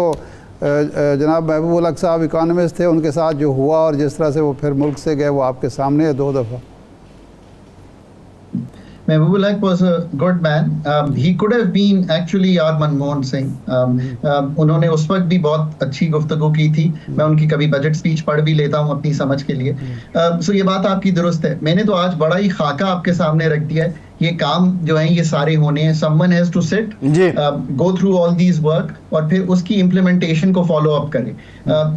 जनाब महबूब हक साहब इकोनॉमिस्ट थे, उनके साथ जो हुआ और जिस तरह से वो फिर मुल्क से गए वो आपके सामने है 2 दफ़ा। Mehboob Haq was a good man. He could have been actually our Manmohan Singh. उन्होंने उस वक्त भी बहुत अच्छी गुफ्तगू की थी। मैं उनकी कभी बजट स्पीच पढ़ भी लेता हूँ अपनी समझ के लिए। सो ये बात आपकी दुरुस्त है। मैंने तो आज बड़ा ही खाका आपके सामने रख दिया है। ये काम जो है ये सारे होने हैं। Someone has to sit, go through all these work और फिर उसकी इम्प्लीमेंटेशन को फॉलो अप करे।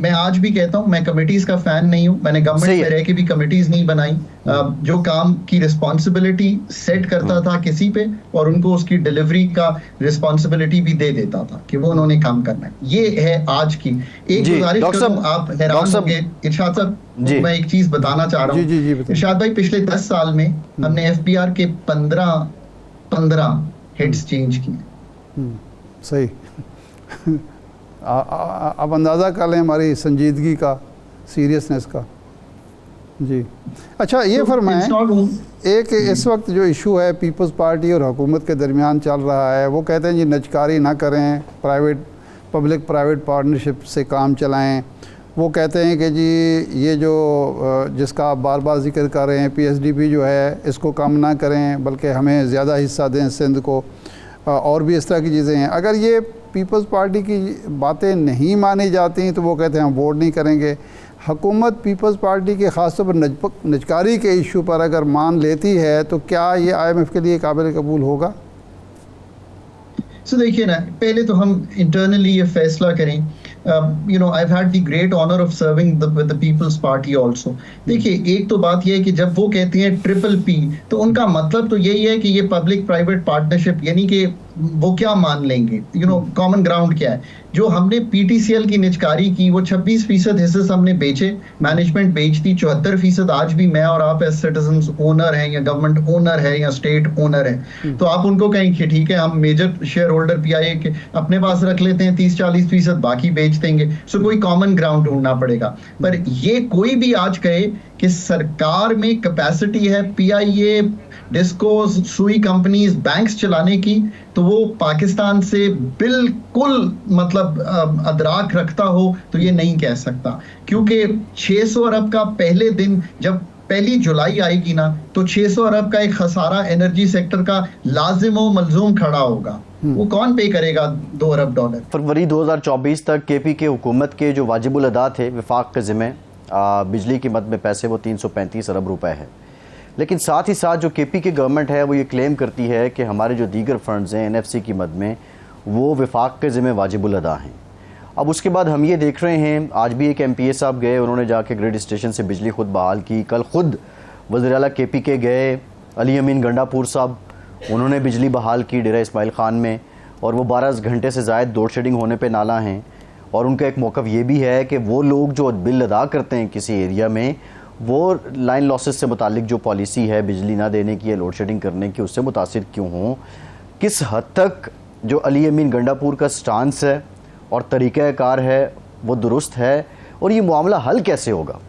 मैं आज भी कहता हूँ, मैं कमिटीज का फैन नहीं हूँ। मैंने गवर्नमेंट में रह के भी कमिटीज नहीं बनाई। जो काम की रिस्पॉन्सिबिलिटी सेट करता था किसी पे और उनको उसकी डिलीवरी का रिस्पॉन्सिबिलिटी भी दे देता था कि वो उन्होंने काम करना है। ये है आज की एक गुजारिश करूं, आप हैरान होंगे इरशाद साहब, मैं एक चीज बताना चाह रहा हूँ। इरशाद भाई, पिछले 10 साल में हमने एफबीआर के 15 हेड्स चेंज किए। सही। आप अंदाज़ा कर लें हमारी संजीदगी का, सीरियसनेस का। जी अच्छा, ये फरमाएं, एक इस वक्त जो इशू है पीपल्स पार्टी और हुकूमत के दरमियान चल रहा है, वो कहते हैं जी नजकारी ना करें, पब्लिक प्राइवेट पार्टनरशिप से काम चलाएं। वो कहते हैं कि जी ये जो जिसका आप बार बार जिक्र कर रहे हैं पीएसडीपी जो है, इसको कम ना करें बल्कि हमें ज़्यादा हिस्सा दें सिंध को, और भी इस तरह की चीज़ें हैं। अगर ये पीपल्स पार्टी की बातें नहीं मानी जाती तो वो कहते हैं हम वोट नहीं करेंगे। हुकूमत पीपल्स पार्टी के ख़ासतौर पर नजकारी के इशू पर अगर मान लेती है तो क्या ये IMF के लिए काबिल कबूल होगा? देखिए ना, पहले तो हम इंटरनली ये फैसला करें। I've had the great honor of serving with the People's Party also। देखिए, एक तो बात यह है कि जब वो कहते हैं PPP तो उनका मतलब तो यही है कि ये पब्लिक प्राइवेट पार्टनरशिप, यानी कि वो क्या मान लेंगे, कॉमन ग्राउंड क्या है। जो हमने PTCL की निजकारी की, वो 26% हिस्से हमने बेचे, मैनेजमेंट बेचती 74%। आज भी मैं और आप एज सिटीजन्स ओनर हैं या गवर्नमेंट ओनर है या स्टेट ओनर है। तो आप उनको कहें कि ठीक है हम मेजर शेयर होल्डर PIA के अपने पास रख लेते हैं 30-40%, बाकी बेच देंगे। सो कोई कॉमन ग्राउंड ढूंढना पड़ेगा। पर ये कोई भी आज कहे कि सरकार में कैपेसिटी है, PIA डिस्कोस, सुई कंपनीज, बैंक्स चलाने की, तो वो पाकिस्तान से बिल्कुल मतलब अदराक रखता हो तो ये नहीं कह सकता, क्योंकि 600 अरब का पहले दिन जब 1 जुलाई आएगी ना, तो 600 अरब का एक खसारा एनर्जी सेक्टर का लाजिम व मलजूम खड़ा होगा। वो कौन पे करेगा $2 अरब? फरवरी 2024 तक केपी के हुकूमत के जो वाजिबुल अदा थे वफाक के ज़िम्मे बिजली की मद में पैसे वो 335 अरब रुपए है। लेकिन साथ ही साथ जो केपी की गवर्नमेंट है वो ये क्लेम करती है कि हमारे जो दीगर फंड्स हैं एनएफसी की मद में वो वफाक के ज़िम्मे वाजिबुल अदा हैं। अब उसके बाद हम ये देख रहे हैं, आज भी एक एमपीए साहब गए, उन्होंने जाके ग्रिड स्टेशन से बिजली खुद बहाल की। कल खुद वज़ीर आला केपी के गए अली अमीन गंडापुर साहब, उन्होंने बिजली बहाल की डेरा इस्माइल ख़ान में, और वो 12 घंटे से ज़ायद लोड शेडिंग होने पे नाला हैं। और उनका एक मौक़िफ़ ये भी है कि वो लोग जो बिल अदा करते हैं किसी एरिया में, वो लाइन लॉसेस से मुतालिक जो पॉलिसी है बिजली ना देने की या लोड शेडिंग करने की, उससे मुतासिर क्यों हों। किस हद तक जो अली अमीन गंडापुर का स्टांस है और तरीक़ाकार है वो दुरुस्त है, और ये मामला हल कैसे होगा?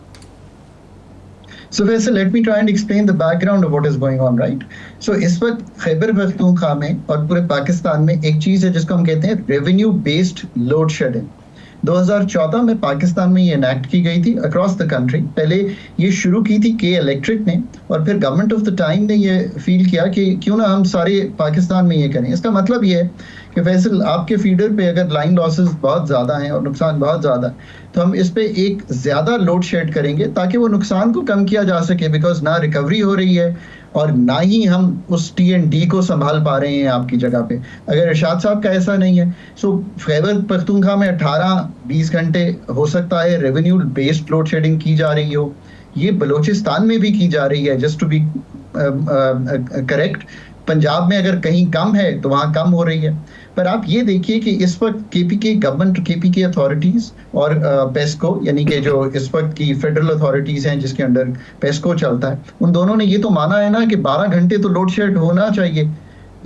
So Faisal, let me try and explain the background of what is going on, right? So इस वक्त खैबर पख्तूनख्वा में और पूरे पाकिस्तान में एक चीज़ है जिसको हम कहते हैं रेवेन्यू बेस्ड लोड शेडिंग। 2014 में पाकिस्तान में ये इनैक्ट की गई थी अक्रॉस द कंट्री। पहले ये शुरू की थी के इलेक्ट्रिक ने, और फिर गवर्नमेंट ऑफ द टाइम ने ये फील किया कि क्यों ना हम सारे पाकिस्तान में ये करें। इसका मतलब ये है कि फैसल, आपके फीडर पे अगर लाइन लॉसेस बहुत ज़्यादा हैं और नुकसान बहुत ज़्यादा है, तो हम इस पे एक ज़्यादा लोड शेड करेंगे ताकि वो नुकसान को कम किया जा सके, बिकॉज ना रिकवरी हो रही है और ना ही हम उस T&D को संभाल पा रहे हैं आपकी जगह पे। अगर इरशाद साहब का ऐसा नहीं है, सो खैबर पख्तूनख्वा में 18-20 घंटे हो सकता है रेवेन्यू बेस्ड लोड शेडिंग की जा रही हो। ये बलोचिस्तान में भी की जा रही है, just to be correct. Punjab में अगर कहीं कम है तो वहाँ कम हो रही है। पर आप ये देखिए कि इस वक्त केपी के गवर्नमेंट, केपी के अथॉरिटीज़ और पेस्को, यानी कि जो इस वक्त की फेडरल अथॉरिटीज़ हैं जिसके अंडर पेस्को चलता है, उन दोनों ने ये तो माना है ना कि 12 घंटे तो लोड शेड होना चाहिए।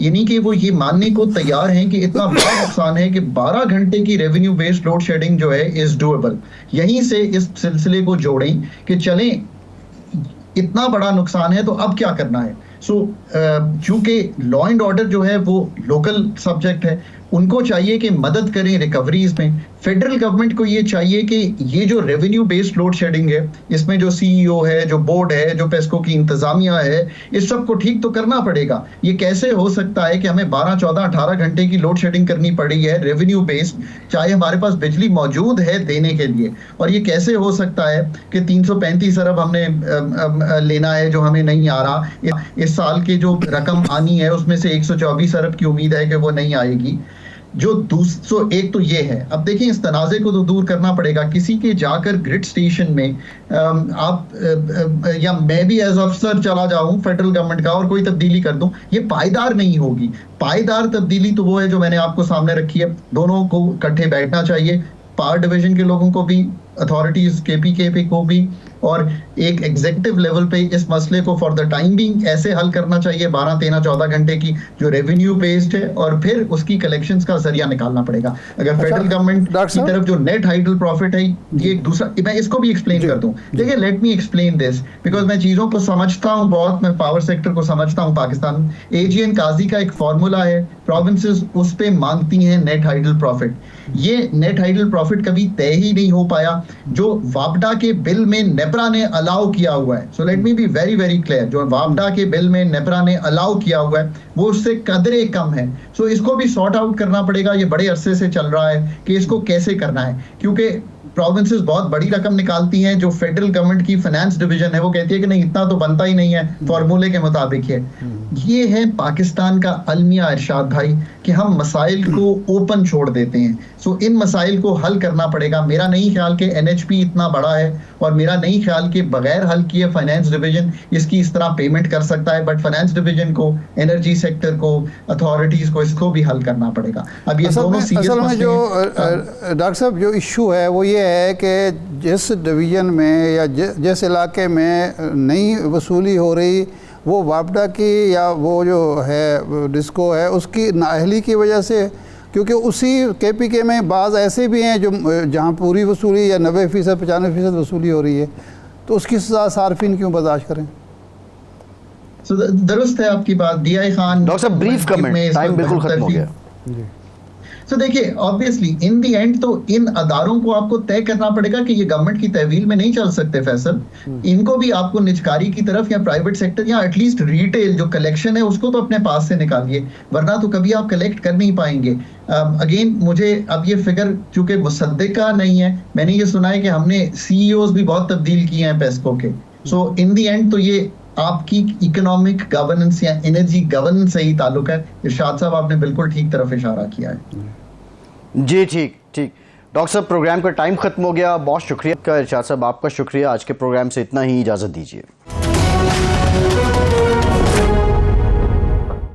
यानी कि वो ये मानने को तैयार हैं कि इतना बड़ा नुकसान है कि 12 घंटे की रेवेन्यू बेस्ड लोड शेडिंग जो है इज़ डूएबल। यहीं से इस सिलसिले को जोड़ें कि चलें, इतना बड़ा नुकसान है तो अब क्या करना है। सो चूंकि लॉ एंड ऑर्डर जो है वो लोकल सब्जेक्ट है, उनको चाहिए कि मदद करें रिकवरीज में। फेडरल गवर्नमेंट को ये चाहिए कि ये जो रेवेन्यू बेस्ड लोड शेडिंग है, इसमें जो सीईओ है, जो बोर्ड है, जो पेस्को की इंतजामिया है, इस सब को ठीक तो करना पड़ेगा। ये कैसे हो सकता है कि हमें 12, 14, 18 घंटे की लोड शेडिंग करनी पड़ी है रेवेन्यू बेस्ड, चाहे हमारे पास बिजली मौजूद है देने के लिए। और ये कैसे हो सकता है कि 335 अरब हमने लेना है जो हमें नहीं आ रहा। इस साल की जो रकम आनी है उसमें से 124 अरब की उम्मीद है कि वो नहीं आएगी। जो दूसरा एक तो ये है। अब देखिए, इस तनाज़े को तो दूर करना पड़ेगा। किसी के जाकर ग्रिड स्टेशन में आप या मैं भी एज अफसर चला जाऊं फेडरल गवर्नमेंट का और कोई तब्दीली कर दूं, ये पायदार नहीं होगी। पायदार तब्दीली तो वो है जो मैंने आपको सामने रखी है। दोनों को इकट्ठे बैठना चाहिए, पावर डिवीजन के लोगों को भी, अथॉरिटीज केपी को भी, और एक एग्जीक्यूटिव लेवल पे इस मसले को फॉर द टाइम बीइंग ऐसे हल करना चाहिए 12, 13, 14 घंटे की जो रेवेन्यू बेस्ड है, और फिर उसकी कलेक्शंस का जरिया निकालना पड़ेगा। अगर फेडरल गवर्नमेंट की तरफ जो नेट हाइडल प्रॉफिट है, ये एक दूसरा, मैं इसको भी एक्सप्लेन कर दूं। देखिए, let me explain this because मैं चीजों को समझता हूं बहुत, मैं पावर सेक्टर को समझता हूं पाकिस्तान। एजीएन काजी का एक फॉर्मूला है, प्रोविंसेस उस पे मांगती हैं नेट हाइडल प्रॉफिट। ये नेट हाइडल प्रॉफिट कभी तय ही नहीं हो पाया जो वापडा के बिल में नेपरा ने अलाउ किया हुआ है। So let me be very very clear, जो वापडा के बिल में नेपरा ने अलाउ किया हुआ है वो उससे कदरे कम है। सो इसको भी सॉर्ट आउट करना पड़ेगा। ये बड़े अरसे से चल रहा है कि इसको कैसे करना है, क्योंकि प्रोविंसेस बहुत बड़ी रकम निकालती हैं। जो फेडरल गवर्नमेंट की फाइनेंस डिवीजन है वो कहती है कि नहीं, इतना तो बनता ही नहीं है फॉर्मूले के मुताबिक है। ये है पाकिस्तान का अलमिया इरशाद भाई, कि हम मसाइल को ओपन छोड़ देते हैं। सो इन मसाइल को हल करना पड़ेगा। मेरा नहीं ख्याल कि एनएचपी इतना बड़ा है, और मेरा नहीं ख्याल कि बगैर हल किए फाइनेंस डिवीजन इसकी इस तरह पेमेंट कर सकता है। बट फाइनेंस डिवीजन को, एनर्जी सेक्टर को, अथॉरिटीज को, इसको भी हल करना पड़ेगा। अब ये दोनों सीरियस मसले जो डॉक्टर साहब जो इशू है वो ये है कि जिस डिवीज़न में या जिस इलाके में नई वसूली हो रही, वो वापडा की या वो जो है डिस्को है उसकी नाअहली की वजह से, क्योंकि उसी केपीके में बाज़ ऐसे भी हैं जो जहाँ पूरी वसूली या 90%, 95% वसूली हो रही है, तो उसकी सज़ा सार्फिन क्यों बर्दाश्त करें? सो दुरुस्त है आपकी बात। DI खान डॉक्टर साहब ब्रीफ कमेंट, टाइम बिल्कुल खत्म हो गया। तो देखिए ऑब्वियसली इन दी एंड तो इन अदारों को आपको तय करना पड़ेगा कि ये गवर्नमेंट की तहवील में नहीं चल सकते फैसल। इनको भी आपको निजकारी की तरफ या प्राइवेट सेक्टर या एटलीस्ट रिटेल जो कलेक्शन है उसको तो अपने पास से निकालिए, वरना तो कभी आप कलेक्ट कर नहीं पाएंगे। अगेन मुझे अब ये फिगर चूंकि मुसद्दिका नहीं है, मैंने ये सुना है कि हमने CEOs भी बहुत तब्दील किए हैं पेस्को के। सो इन दी एंड तो ये आपकी इकोनॉमिक गवर्नेंस या एनर्जी गवर्नेंस से ही ताल्लुक है। इरशाद साहब आपने बिल्कुल ठीक तरफ इशारा किया है। जी ठीक ठीक। डॉक्टर साहब प्रोग्राम का टाइम खत्म हो गया, बहुत शुक्रिया का। इरशाद साहब आपका शुक्रिया। आज के प्रोग्राम से इतना ही, इजाज़त दीजिए।